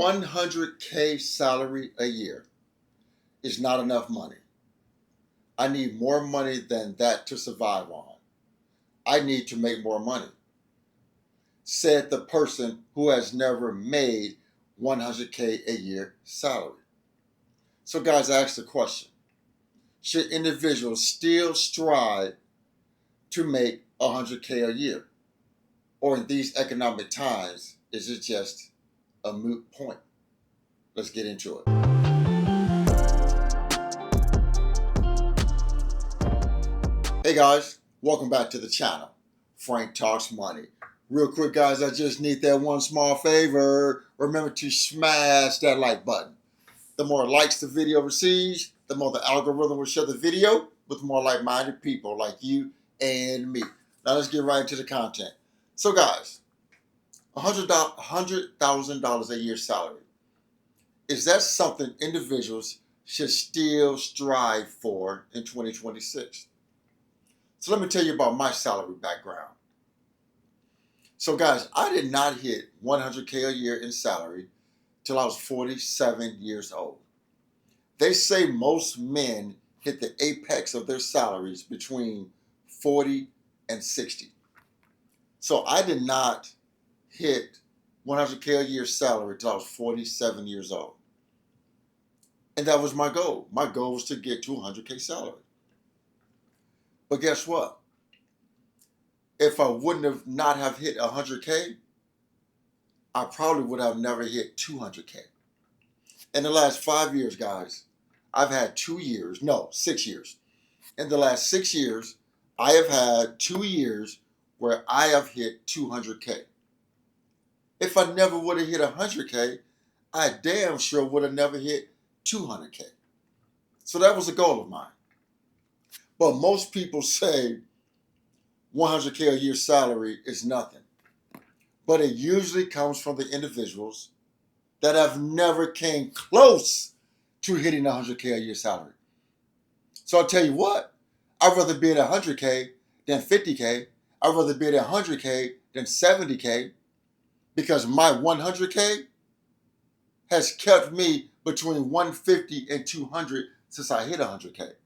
100K salary a year is not enough money. I need more money than that to survive on. I need to make more money, said the person who has never made 100K a year salary. So guys, I ask the question, should individuals still strive to make 100K a year? Or in these economic times, is it just a moot point? Let's get into it. Hey guys, welcome back to the channel. Frank Talks Money. Real quick guys, I just need that one small favor. Remember to smash that like button. The more likes the video receives, the more the algorithm will share the video with more like-minded people like you and me. Now let's get right into the content. So guys, $100,000 a year salary. Is that something individuals should still strive for in 2026? So let me tell you about my salary background. So guys, I did not hit 100K a year in salary till I was 47 years old. They say most men hit the apex of their salaries between 40 and 60. So I did not hit 100K a year salary till I was 47 years old. And that was my goal. My goal was to get to 100K salary. But guess what? If I wouldn't have not have hit 100K, I probably would have never hit 200K. In the last 5 years, guys, I've had 6 years. In the last 6 years, I have had 2 years where I have hit 200K. If I never would have hit 100K, I damn sure would have never hit 200K. So that was a goal of mine. But most people say 100K a year salary is nothing. But it usually comes from the individuals that have never came close to hitting 100K a year salary. So I'll tell you what, I'd rather be at 100K than 50K. I'd rather be at 100K than 70K because my 100K has kept me between 150 and 200 since I hit 100K.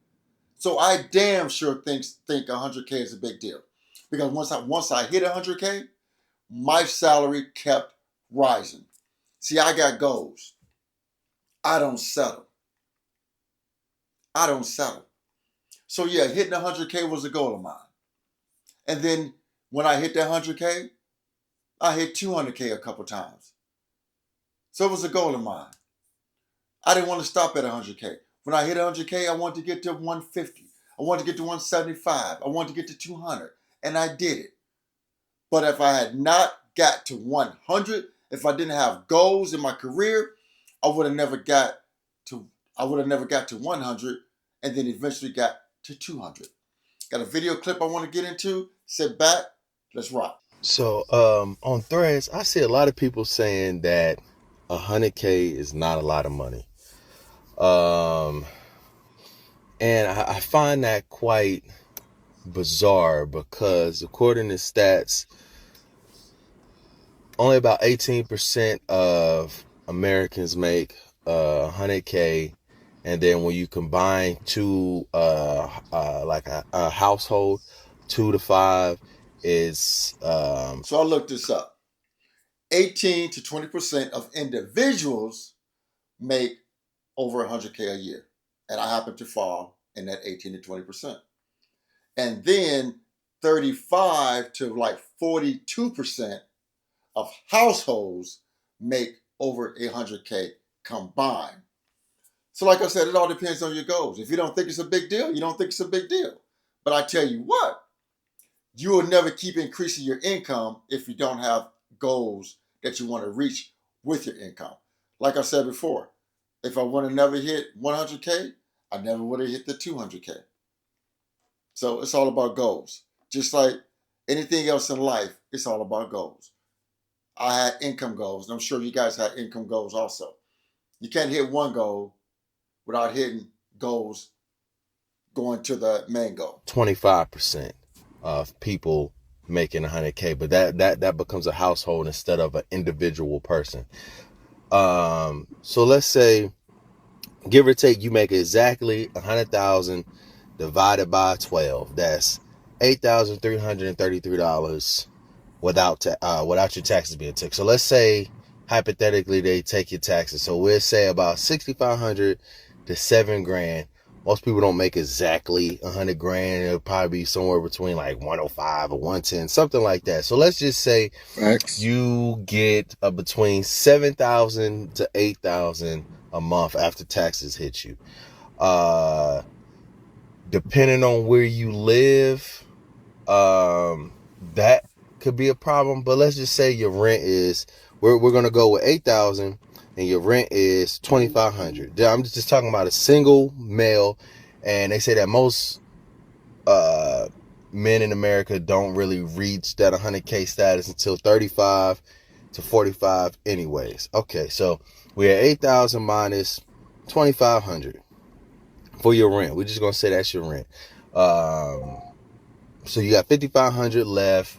So I damn sure think 100K is a big deal. Because once I hit 100K, my salary kept rising. See, I got goals. I don't settle. So yeah, hitting 100K was a goal of mine. And then when I hit that 100K, I hit 200K a couple times. So it was a goal of mine. I didn't want to stop at 100K. When I hit 100K, I wanted to get to 150. I wanted to get to 175. I wanted to get to 200. And I did it. But if I had not got to 100, if I didn't have goals in my career, I would have never got to 100 and then eventually got to 200. Got a video clip I want to get into. Sit back. Let's rock. So on Threads, I see a lot of people saying that 100K is not a lot of money. And I find that quite bizarre because according to stats, only about 18% of Americans make 100K. And then when you combine two, like a household, 2 to 5 is... So I looked this up. 18 to 20% of individuals make over 100K a year. And I happen to fall in that 18 to 20%. And then 35 to like 42% of households make over 100K combined. So like I said, it all depends on your goals. If you don't think it's a big deal, you don't think it's a big deal. But I tell you what, you will never keep increasing your income if you don't have goals that you want to reach with your income. Like I said before, if I would have never hit 100K, I never would have hit the 200K. So it's all about goals. Just like anything else in life, it's all about goals. I had income goals, and I'm sure you guys had income goals also. You can't hit one goal without hitting goals going to the main goal. 25% of people making 100K, but that becomes a household instead of an individual person. So let's say, give or take, you make exactly 100,000 divided by 12. That's $8,333 without your taxes being taken. So let's say hypothetically they take your taxes. So we'll say about 6,500 to 7 grand. Most people don't make exactly 100 grand. It'll probably be somewhere between like 105 or 110, something like that. So let's just say Facts. you get between 7,000 to 8,000 a month after taxes hit you. Uh, Depending on where you live, that could be a problem. But let's just say your rent is, we're gonna go with 8,000, and your rent is 2,500. I'm just talking about a single male, and they say that most uh men in America don't really reach that 100K status until 35 to 45 anyways. Okay, so we're at 8,000 minus 2,500 for your rent. We're just gonna say that's your rent. So you got 5,500 left.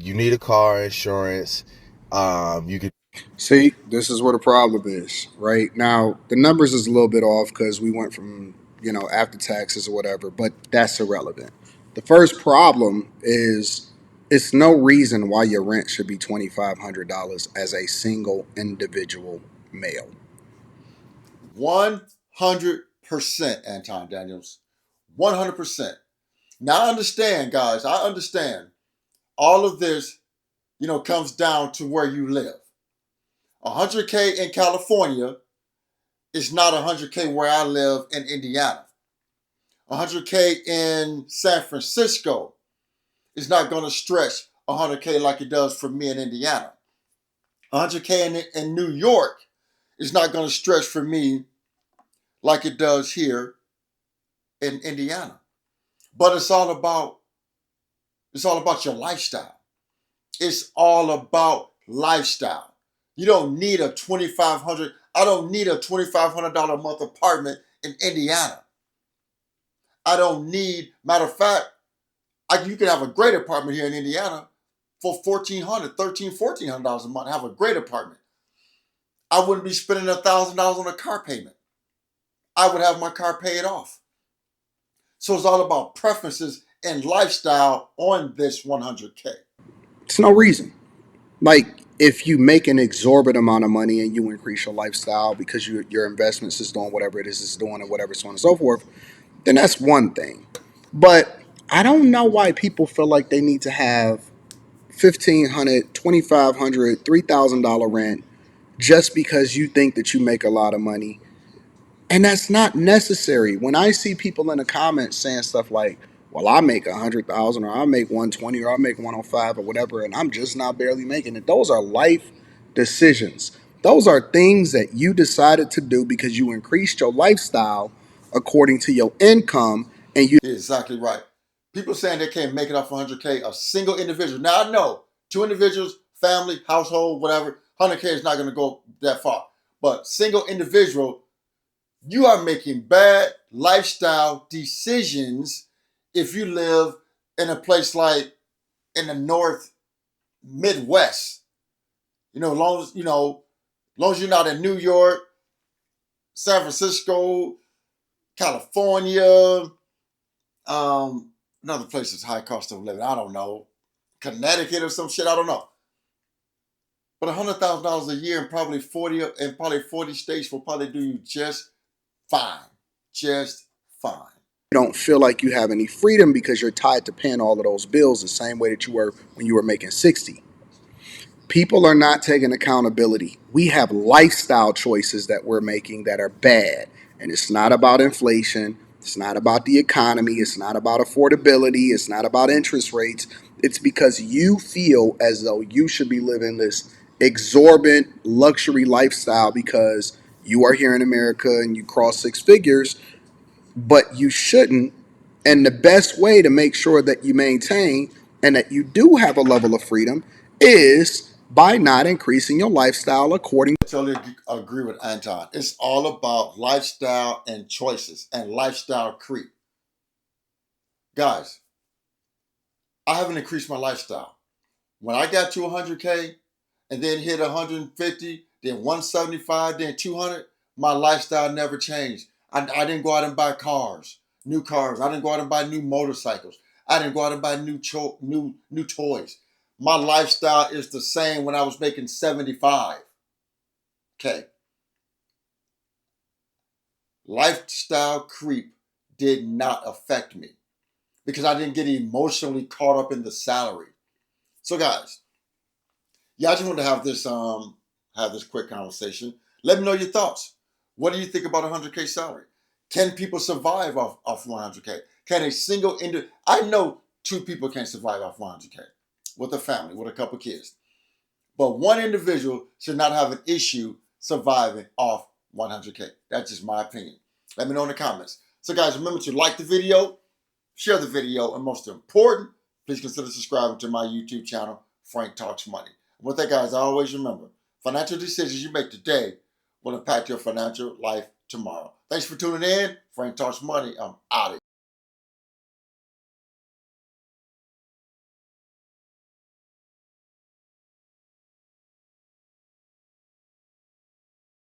You need a car insurance. You could. See, this is where the problem is. Right now, the numbers is a little bit off because we went from after taxes or whatever, but that's irrelevant. The first problem is it's no reason why your rent should be $2,500 as a single individual male. 100%, Anton Daniels. 100%. Now I understand, guys. I understand. All of this, comes down to where you live. 100K in California is not 100K where I live in Indiana. 100K in San Francisco is not going to stretch 100K like it does for me in Indiana. 100K in New York is not going to stretch for me like it does here in Indiana. But it's all about your lifestyle. It's all about lifestyle. You don't need a $2,500. I don't need a $2,500 a month apartment in Indiana. I don't need. Matter of fact, you can have a great apartment here in Indiana for $1,400, $1,300, $1,400 a month. Have a great apartment. I wouldn't be spending $1,000 on a car payment. I would have my car paid off. So it's all about preferences and lifestyle on this 100K. It's no reason. Like if you make an exorbitant amount of money and you increase your lifestyle because your investments is doing whatever it is it's doing or whatever, so on and so forth, then that's one thing. But I don't know why people feel like they need to have 1,500, 2,500, $3,000 rent just because you think that you make a lot of money. And that's not necessary. When I see people in the comments saying stuff like, well, I make 100,000 or I make 120 or I make 105 or whatever, and I'm just not barely making it. Those are life decisions. Those are things that you decided to do because you increased your lifestyle according to your income and you You're exactly right. People saying they can't make it off 100K, a single individual. Now I know two individuals, family, household, whatever, 100K is not going to go that far. But single individual, you are making bad lifestyle decisions if you live in a place like in the North Midwest. Long as you're not in New York, San Francisco, California, another place that's high cost of living. I don't know, Connecticut or some shit. I don't know. But $100,000 a year in probably 40 states will probably do you just fine, just fine. don't feel like you have any freedom because you're tied to paying all of those bills the same way that you were when you were making 60. People are not taking accountability. We have lifestyle choices that we're making that are bad. And it's not about inflation. It's not about the economy. It's not about affordability. It's not about interest rates. It's because you feel as though you should be living this exorbitant luxury lifestyle because you are here in America and you cross six figures, but you shouldn't. And the best way to make sure that you maintain and that you do have a level of freedom is by not increasing your lifestyle according. Totally agree with Anton. It's all about lifestyle and choices and lifestyle creep. Guys, I haven't increased my lifestyle. When I got to 100K and then hit 150, then 175, then 200, my lifestyle never changed. I didn't go out and buy cars, new cars. I didn't go out and buy new motorcycles. I didn't go out and buy new toys. My lifestyle is the same when I was making 75. Okay. Lifestyle creep did not affect me because I didn't get emotionally caught up in the salary. So guys, yeah, I just wanted to have this quick conversation. Let me know your thoughts. What do you think about a 100K salary? Can people survive off 100K? Can a single I know 2 people can survive off 100K with a family, with a couple kids. But one individual should not have an issue surviving off 100K. That's just my opinion. Let me know in the comments. So guys, remember to like the video, share the video, and most important, please consider subscribing to my YouTube channel, Frank Talks Money. With that, guys, I always remember, financial decisions you make today will impact your financial life tomorrow. Thanks for tuning in. Frank Talks Money. I'm out of here.